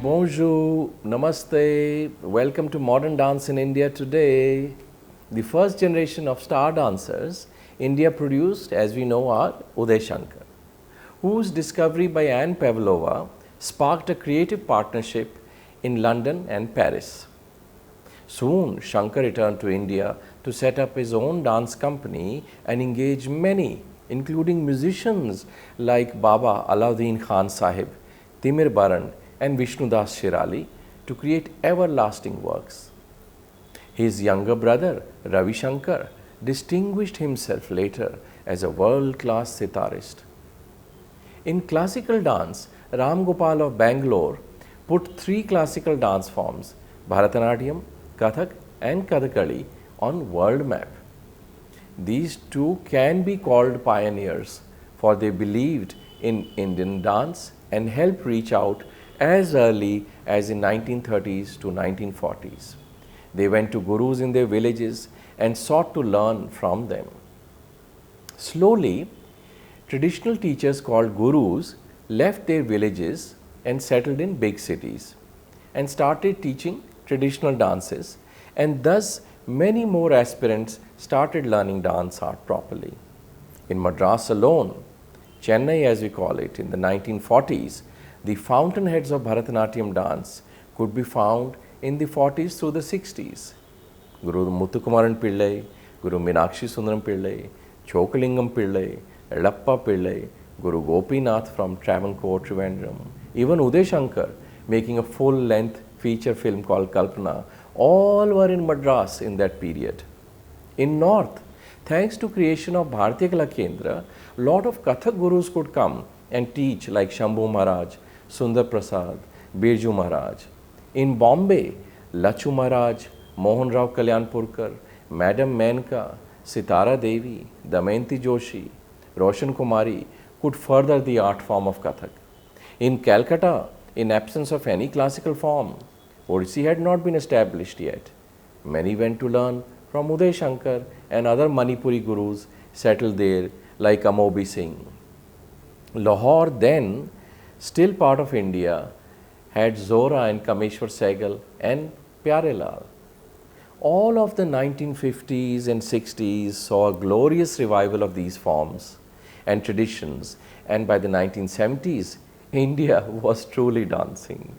Bonjour, Namaste, welcome to Modern Dance in India today. The first generation of star dancers India produced, as we know, are UDAYSHANKAR, whose discovery by Anne Pavlova sparked a creative partnership in London and Paris. Soon, Shankar returned to India to set up his own dance company and engage many, including musicians like Baba Alauddin Khan Sahib, Timir Baran, and Vishnudas Shirali to create everlasting works. His younger brother, Ravi Shankar, distinguished himself later as a world-class sitarist. In classical dance, Ram Gopal of Bangalore put three classical dance forms, Bharatanatyam, Kathak and Kathakali, on world map. These two can be called pioneers, for they believed in Indian dance and helped reach out as early as in 1930s to 1940s. They went to gurus in their villages and sought to learn from them. Slowly, traditional teachers called gurus left their villages and settled in big cities and started teaching traditional dances, and thus many more aspirants started learning dance art properly. In Madras alone, Chennai as we call it, in the 1940s, the fountainheads of Bharatanatyam dance could be found in the 40s through the 60s. Guru Muthukumaran Pillai, Guru Meenakshi Sundaram Pillai, Chokalingam Pillai, Elappa Pillai, Guru Gopinath from Travancore, Trivandrum, even Uday Shankar making a full-length feature film called Kalpana, all were in Madras in that period. In North, thanks to creation of Bharatiya Kala Kendra, lot of Kathak gurus could come and teach like Shambhu Maharaj, Sundar Prasad, Birju Maharaj. In Bombay, Lachu Maharaj, Mohan Rao Kalyanpurkar, Madam Menka, Sitara Devi, Damayanti Joshi, Roshan Kumari could further the art form of Kathak. In Calcutta, in absence of any classical form, Odissi had not been established yet. Many went to learn from Uday Shankar and other Manipuri gurus settled there like Amobi Singh. Lahore then, still part of India, had Zora and Kameshwar Sehgal and Pyarelal. All of the 1950s and 60s saw a glorious revival of these forms and traditions, and by the 1970s, India was truly dancing.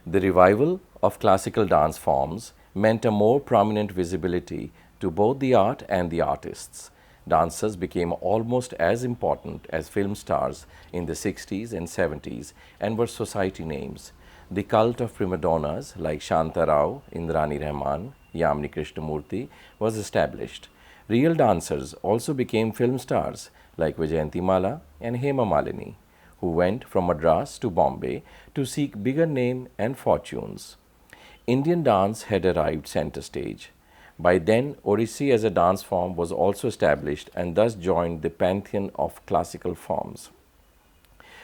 The revival of classical dance forms meant a more prominent visibility to both the art and the artists. Dancers became almost as important as film stars in the 60s and 70s and were society names. The cult of prima donnas like Shanta Rao, Indrani Rahman, Yamini Krishnamurthy was established. Real dancers also became film stars like Vijayanti Mala and Hema Malini, who went from Madras to Bombay to seek bigger name and fortunes. Indian dance had arrived center stage. By then, Odissi as a dance form was also established and thus joined the pantheon of classical forms.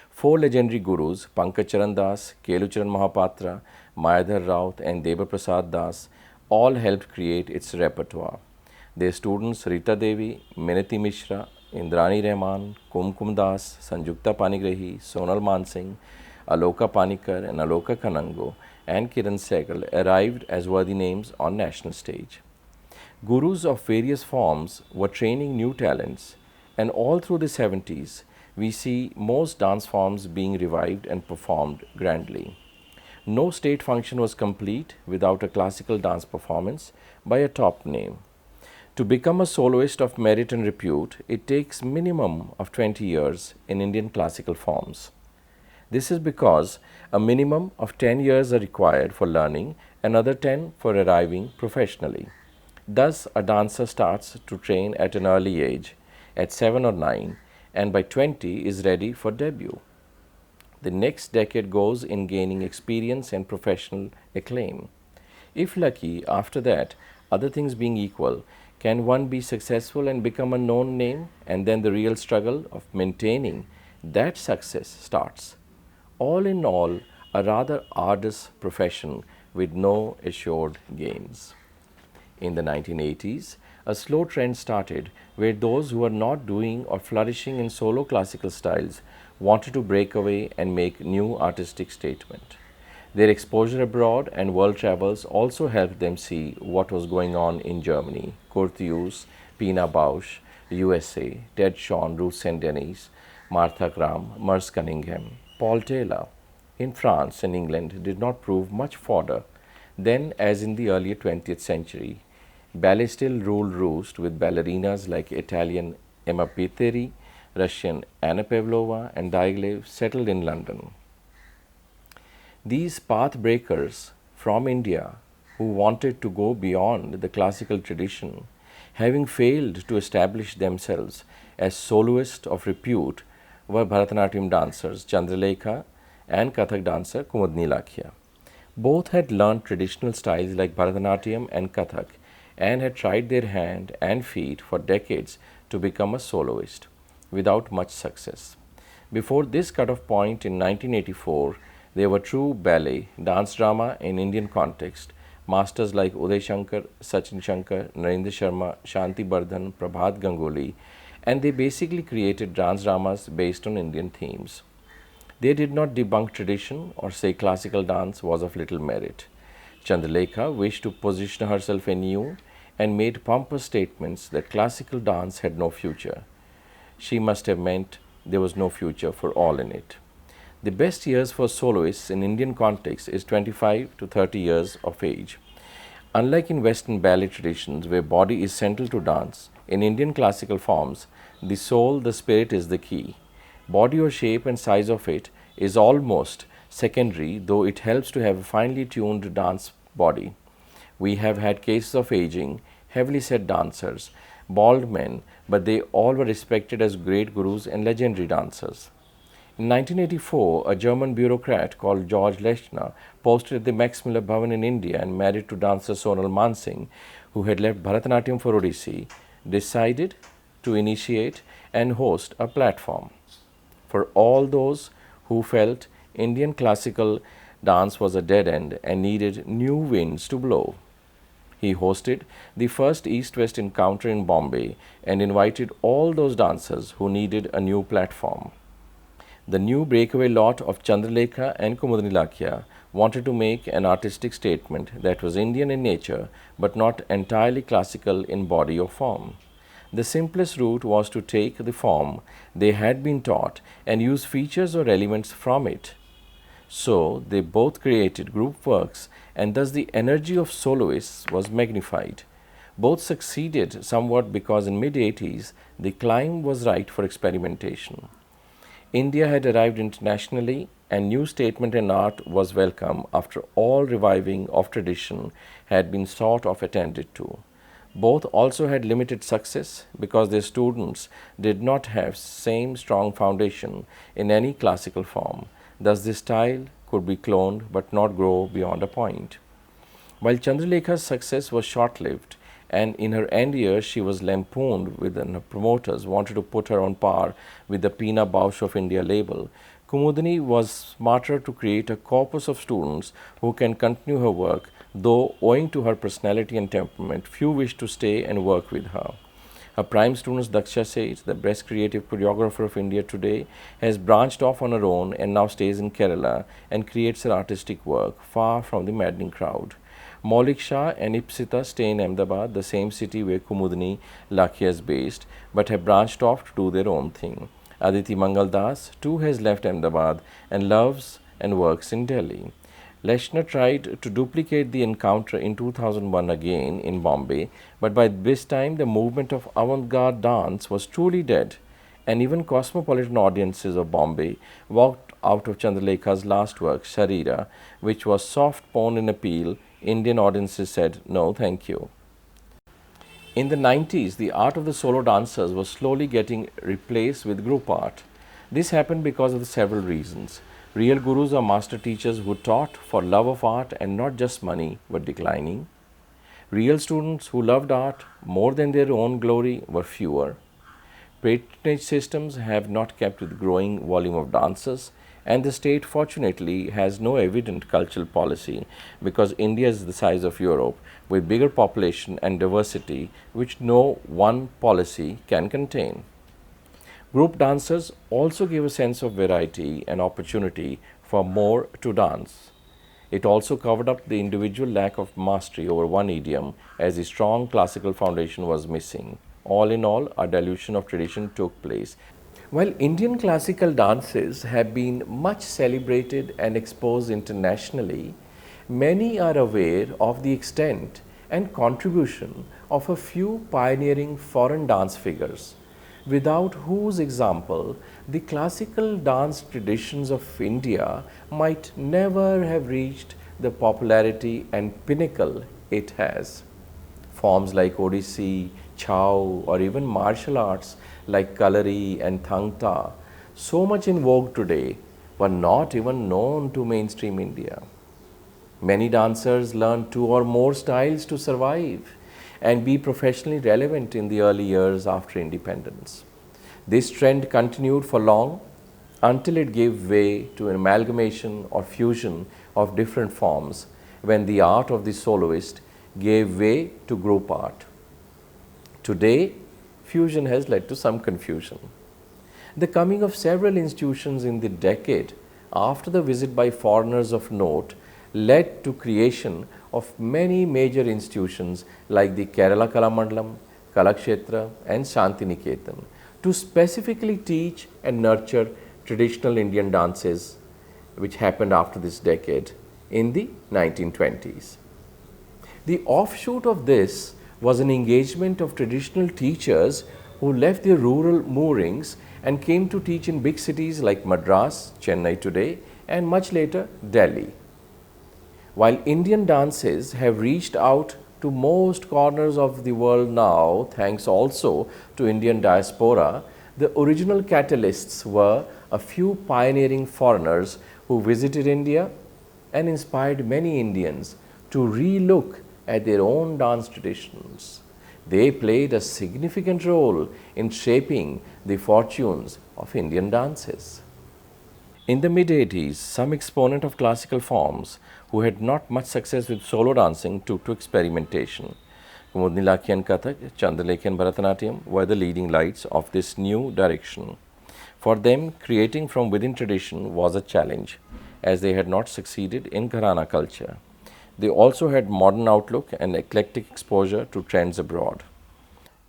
Four legendary gurus, Pankaj Charan Das, Kelucharan Mahapatra, Mayadhar Raut and Deva Prasad Das, all helped create its repertoire. Their students Rita Devi, Minati Mishra, Indrani Rahman, Kumkum Das, Sanjukta Panigrahi, Sonal Mansingh, Aloka Panikar and Aloka Kanango and Kiran Sehgal arrived as worthy names on national stage. Gurus of various forms were training new talents, and all through the 70s, we see most dance forms being revived and performed grandly. No state function was complete without a classical dance performance by a top name. To become a soloist of merit and repute, it takes minimum of 20 years in Indian classical forms. This is because a minimum of 10 years are required for learning, another 10 for arriving professionally. Thus, a dancer starts to train at an early age, at 7 or 9, and by 20 is ready for debut. The next decade goes in gaining experience and professional acclaim. If lucky, after that, other things being equal, can one be successful and become a known name, and then the real struggle of maintaining that success starts. All in all, a rather arduous profession with no assured gains. In the 1980s, a slow trend started where those who were not doing or flourishing in solo classical styles wanted to break away and make new artistic statement. Their exposure abroad and world travels also helped them see what was going on in Germany. Kurt Hughes, Pina Bausch, USA, Ted Shawn, Ruth St. Denis, Martha Graham, Merce Cunningham, Paul Taylor in France and England did not prove much fodder. Then, as in the early 20th century, ballet still ruled roost with ballerinas like Italian Emma Pitteri, Russian Anna Pavlova, and Diaghilev settled in London. These path breakers from India who wanted to go beyond the classical tradition, having failed to establish themselves as soloists of repute, were Bharatanatyam dancers Chandralekha and Kathak dancer Kumudni Lakhia. Both had learned traditional styles like Bharatanatyam and Kathak and had tried their hand and feet for decades to become a soloist without much success. Before this cut-off point in 1984, they were true ballet, dance drama in Indian context, masters like UDAYSHANKAR, Sachin Shankar, Narendra Sharma, Shanti Bardhan, Prabhat Ganguly, and they basically created dance dramas based on Indian themes. They did not debunk tradition or say classical dance was of little merit. Chandralekha wished to position herself anew and made pompous statements that classical dance had no future. She must have meant there was no future for all in it. The best years for soloists in Indian context is 25 to 30 years of age. Unlike in Western ballet traditions where body is central to dance, in Indian classical forms, the soul, the spirit is the key. Body or shape and size of it is almost secondary, though it helps to have a finely tuned dance body. We have had cases of aging, heavily set dancers, bald men, but they all were respected as great gurus and legendary dancers. In 1984, a German bureaucrat called George Lechner posted at the Max Miller Bhavan in India and married to dancer Sonal Mansingh, who had left Bharatanatyam for Odissi, decided to initiate and host a platform for all those who felt Indian classical dance was a dead end and needed new winds to blow. He hosted the first East-West encounter in Bombay and invited all those dancers who needed a new platform. The new breakaway lot of Chandralekha and Kumudni Lakhia wanted to make an artistic statement that was Indian in nature but not entirely classical in body or form. The simplest route was to take the form they had been taught and use features or elements from it. So they both created group works and thus the energy of soloists was magnified. Both succeeded somewhat because in mid-80s the climb was right for experimentation. India had arrived internationally and new statement in art was welcome after all reviving of tradition had been sort of attended to. Both also had limited success because their students did not have same strong foundation in any classical form. Thus this style could be cloned but not grow beyond a point. While Chandralekha's success was short-lived and in her end years she was lampooned with her promoters wanted to put her on par with the Pina Bausch of India label, Kumudni was smarter to create a corpus of students who can continue her work, though owing to her personality and temperament, few wished to stay and work with her. Her prime student Daksha Seth, the best creative choreographer of India today, has branched off on her own and now stays in Kerala and creates her artistic work far from the maddening crowd. Maulik Shah and Ipsita stay in Ahmedabad, the same city where Kumudni Lakhia is based, but have branched off to do their own thing. Aditi Mangal Das too has left Ahmedabad and lives and works in Delhi. Lechner tried to duplicate the encounter in 2001 again in Bombay, but by this time the movement of avant-garde dance was truly dead, and even cosmopolitan audiences of Bombay walked out of Chandralekha's last work, Sharira, which was soft porn in appeal. Indian audiences said, no, thank you. In the 90s, the art of the solo dancers was slowly getting replaced with group art. This happened because of several reasons. Real gurus or master teachers who taught for love of art and not just money were declining. Real students who loved art more than their own glory were fewer. Patronage systems have not kept with growing volume of dancers, and the state fortunately has no evident cultural policy because India is the size of Europe with bigger population and diversity which no one policy can contain. Group dancers also give a sense of variety and opportunity for more to dance. It also covered up the individual lack of mastery over one idiom, as the strong classical foundation was missing. All in all, a dilution of tradition took place. While Indian classical dances have been much celebrated and exposed internationally, many are aware of the extent and contribution of a few pioneering foreign dance figures, without whose example the classical dance traditions of India might never have reached the popularity and pinnacle it has. Forms like Odissi, Chow, or even martial arts like Kalari and Thang Ta, so much in vogue today, were not even known to mainstream India. Many dancers learned two or more styles to survive and be professionally relevant in the early years after independence. This trend continued for long until it gave way to an amalgamation or fusion of different forms when the art of the soloist gave way to group art. Today, fusion has led to some confusion. The coming of several institutions in the decade after the visit by foreigners of note led to creation of many major institutions like the Kerala Kalamandalam, Kalakshetra and Shantiniketan to specifically teach and nurture traditional Indian dances, which happened after this decade in the 1920s. The offshoot of this was an engagement of traditional teachers who left their rural moorings and came to teach in big cities like Madras, Chennai today, and much later Delhi. While Indian dances have reached out to most corners of the world now, thanks also to Indian diaspora, the original catalysts were a few pioneering foreigners who visited India and inspired many Indians to re-look at their own dance traditions. They played a significant role in shaping the fortunes of Indian dances. In the mid-80s, some exponent of classical forms who had not much success with solo dancing took to experimentation. Kumudni Lakhian Kathak, Chandralekhan Bharatanatyam were the leading lights of this new direction. For them, creating from within tradition was a challenge, as they had not succeeded in Gharana culture. They also had modern outlook and eclectic exposure to trends abroad.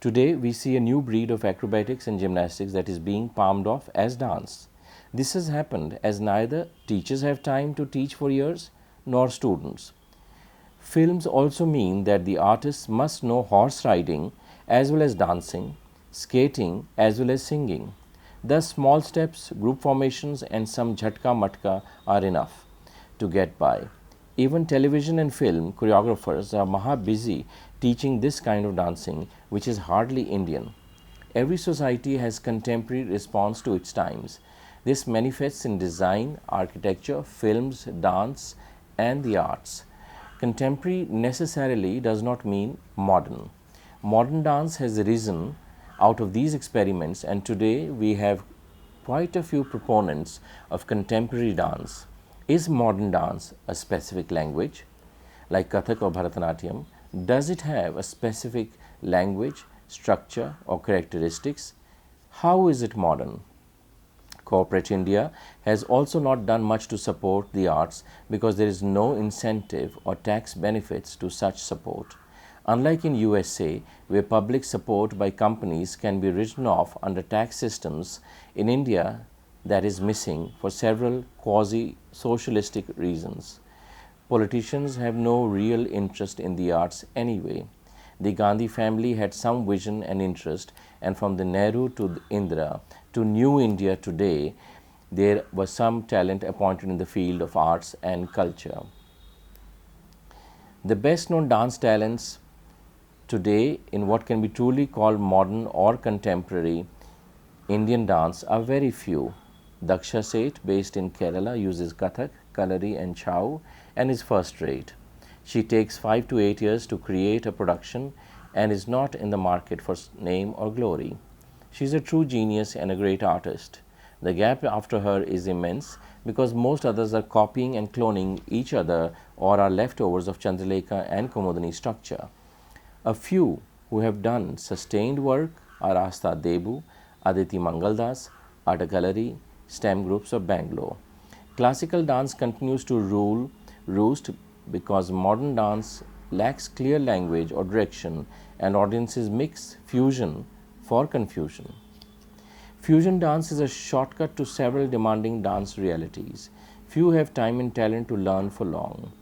Today, we see a new breed of acrobatics and gymnastics that is being palmed off as dance. This has happened as neither teachers have time to teach for years nor students. Films also mean that the artists must know horse riding as well as dancing, skating as well as singing. Thus, small steps, group formations, and some jhatka matka are enough to get by. Even television and film choreographers are maha busy teaching this kind of dancing, which is hardly Indian. Every society has contemporary response to its times. This manifests in design, architecture, films, dance, and the arts. Contemporary necessarily does not mean modern. Modern dance has arisen out of these experiments, and today we have quite a few proponents of contemporary dance. Is modern dance a specific language like Kathak or Bharatanatyam? Does it have a specific language, structure, or characteristics? How is it modern? Corporate India has also not done much to support the arts because there is no incentive or tax benefits to such support. Unlike in USA, where public support by companies can be written off under tax systems, in India that is missing for several quasi-socialistic reasons. Politicians have no real interest in the arts anyway. The Gandhi family had some vision and interest, and from the Nehru to Indira to New India today, there was some talent appointed in the field of arts and culture. The best known dance talents today in what can be truly called modern or contemporary Indian dance are very few. Daksha Seth, based in Kerala, uses Kathak, Kalari and Chow and is first rate. She takes 5 to 8 years to create a production and is not in the market for name or glory. She is a true genius and a great artist. The gap after her is immense because most others are copying and cloning each other or are leftovers of Chandralekha and Kumudini structure. A few who have done sustained work are Asta Debu, Aditi Mangaldas, Art Gallery, STEM groups of Bangalore. Classical dance continues to rule roost because modern dance lacks clear language or direction and audiences mix fusion for confusion. Fusion dance is a shortcut to several demanding dance realities. Few have time and talent to learn for long.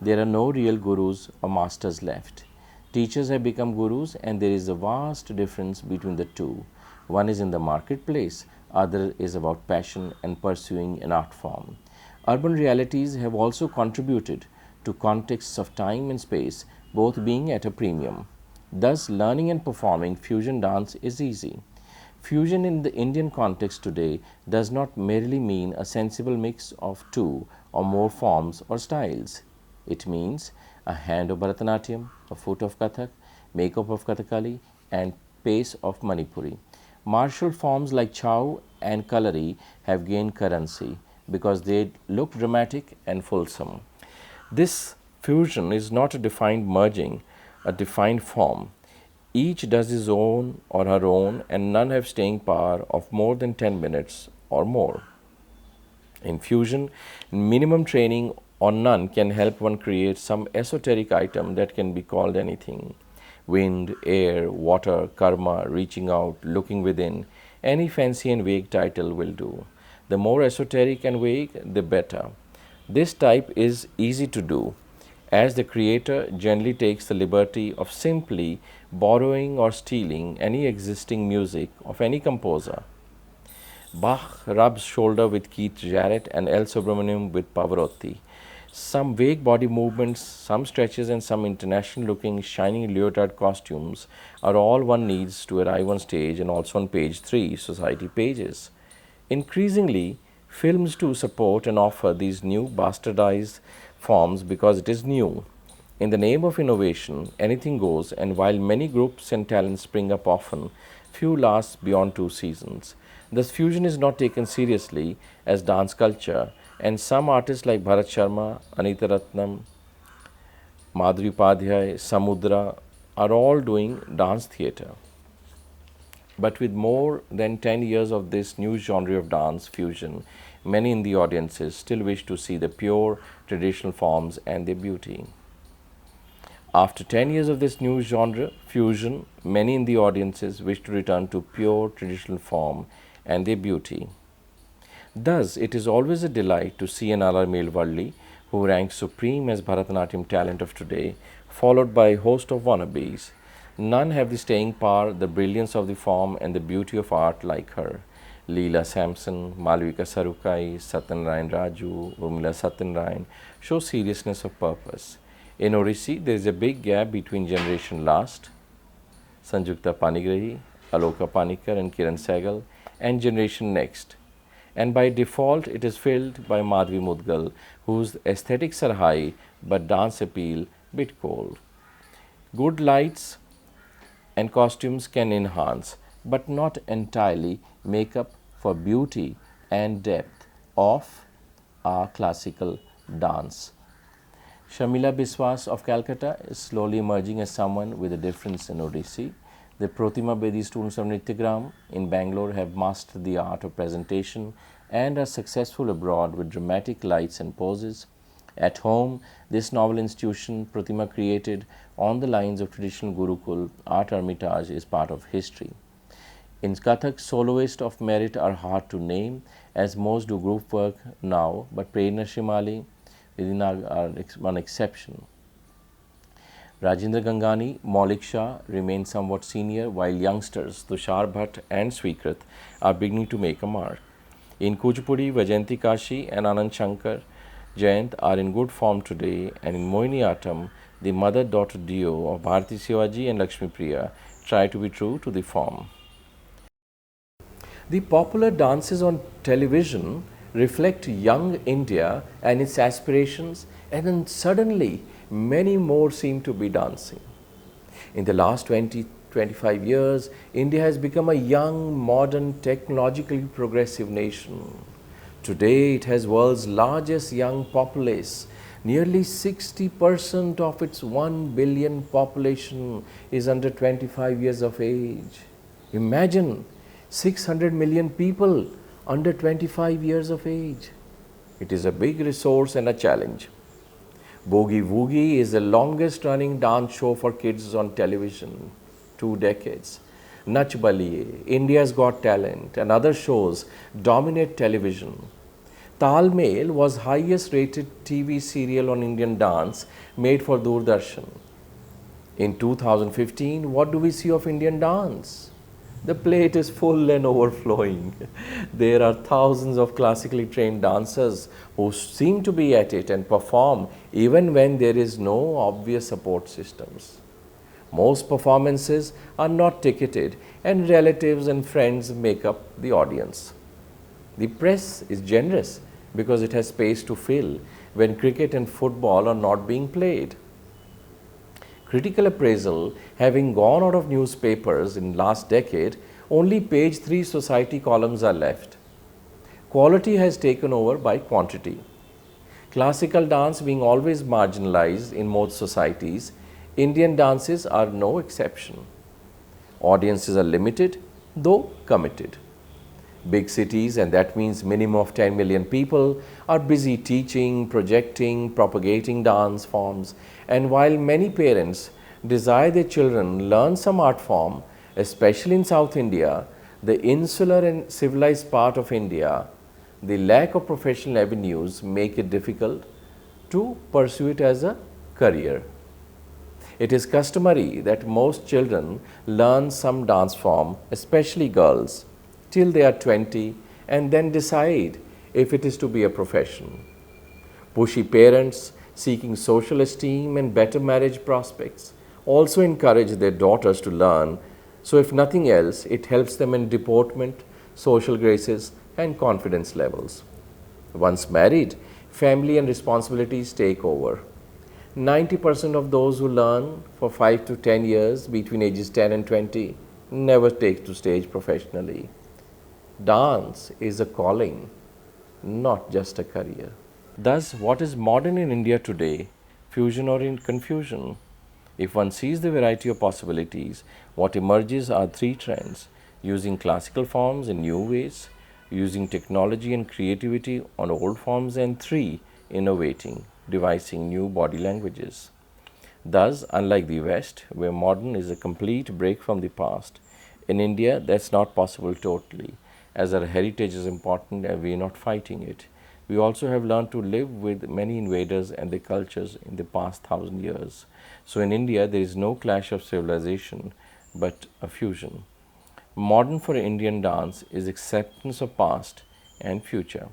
There are no real gurus or masters left. Teachers have become gurus, and there is a vast difference between the two. One is in the marketplace, other is about passion and pursuing an art form. Urban realities have also contributed to contexts of time and space, both being at a premium. Thus, learning and performing fusion dance is easy. Fusion in the Indian context today does not merely mean a sensible mix of two or more forms or styles. It means a hand of Bharatanatyam, a foot of Kathak, makeup of Kathakali, and pace of Manipuri. Martial forms like Chow and Kalari have gained currency because they look dramatic and fulsome. This fusion is not a defined merging, a defined form. Each does his own or her own, and none have staying power of more than 10 minutes or more. In fusion, minimum training or none can help one create some esoteric item that can be called anything. Wind, air, water, karma, reaching out, looking within, any fancy and vague title will do. The more esoteric and vague, the better. This type is easy to do, as the creator generally takes the liberty of simply borrowing or stealing any existing music of any composer. Bach rubs shoulder with Keith Jarrett and L. Subramaniam with Pavarotti. Some vague body movements, some stretches, and some international looking shiny leotard costumes are all one needs to arrive on stage and also on page 3 society pages. Increasingly, films too support and offer these new bastardized forms because it is new. In the name of innovation, anything goes, and while many groups and talents spring up often, few last beyond 2 seasons. Thus, fusion is not taken seriously as dance culture, and some artists like Bharat Sharma, Anita Ratnam, Madhuri Upadhyay, Samudra are all doing dance theatre. But with more than 10 years of this new genre of dance fusion, many in the audiences still wish to see the pure traditional forms and their beauty. After 10 years of this new genre, fusion, many in the audiences wish to return to pure traditional form and their beauty. Thus, it is always a delight to see an Alarmil Valli, who ranks supreme as Bharatanatyam talent of today, followed by a host of wannabes. None have the staying power, the brilliance of the form, and the beauty of art like her. Leela Sampson, Malvika Sarukai, Satyanarayan Raju, Urmila Satyanarayan show seriousness of purpose. In Odissi, there is a big gap between generation last, Sanjukta Panigrahi, Aloka Panikar and Kiran Sehgal, and generation next. And by default, it is filled by Madhvi Mudgal, whose aesthetics are high but dance appeal bit cold. Good lights and costumes can enhance, but not entirely make up for beauty and depth of our classical dance. Shamila Biswas of Calcutta is slowly emerging as someone with a difference in Odissi. The Protima Bedi students of Nityagram in Bangalore have mastered the art of presentation and are successful abroad with dramatic lights and poses. At home, this novel institution, Pratima, created on the lines of traditional Gurukul art hermitage, is part of history. In Kathak, soloists of merit are hard to name, as most do group work now, but Prerna Shimali are one exception. Rajendra Gangani, Maulik Shah remain somewhat senior, while youngsters Tushar Bhatt and Swikrit are beginning to make a mark. In Kuchipudi, Vajayanti Kashi and Anand Shankar Jayant are in good form today, and in Mohiniyattam, the mother-daughter duo of Bharati Shivaji and Lakshmi Priya try to be true to the form. The popular dances on television reflect young India and its aspirations, and then suddenly many more seem to be dancing. In the last 20-25 years, India has become a young, modern, technologically progressive nation. Today, it has world's largest young populace. Nearly 60% of its 1 billion population is under 25 years of age. Imagine 600 million people under 25 years of age. It is a big resource and a challenge. Boogie Woogie is the longest running dance show for kids on television, 2 decades. Nach Baliye, India's Got Talent, and other shows dominate television. Talmel was highest rated TV serial on Indian dance made for Doordarshan. In 2015, what do we see of Indian dance? The plate is full and overflowing. There are thousands of classically trained dancers who seem to be at it and perform even when there is no obvious support systems. Most performances are not ticketed and relatives and friends make up the audience. The press is generous because it has space to fill when cricket and football are not being played. Critical appraisal having gone out of newspapers in last decade, only page 3 society columns are left. Quality has taken over by quantity. Classical dance being always marginalized in most societies, Indian dances are no exception. Audiences are limited, though committed. Big cities, and that means minimum of 10 million people, are busy teaching, projecting, propagating dance forms, and while many parents desire their children learn some art form, especially in South India, the insular and civilized part of India, the lack of professional avenues make it difficult to pursue it as a career. It is customary that most children learn some dance form, especially girls, till they are 20 and then decide if it is to be a profession. Pushy parents seeking social esteem and better marriage prospects also encourage their daughters to learn, so if nothing else, it helps them in deportment, social graces, and confidence levels. Once married, family and responsibilities take over. 90% of those who learn for 5 to 10 years between ages 10 and 20 never take to stage professionally. Dance is a calling, not just a career. Thus, what is modern in India today? Fusion or in confusion? If one sees the variety of possibilities, what emerges are 3 trends: using classical forms in new ways, using technology and creativity on old forms, and 3, innovating, devising new body languages. Thus, unlike the West, where modern is a complete break from the past, in India that's not possible totally, as our heritage is important and we are not fighting it. We also have learned to live with many invaders and their cultures in the past 1,000 years. So in India, there is no clash of civilization, but a fusion. Modern for Indian dance is acceptance of past and future.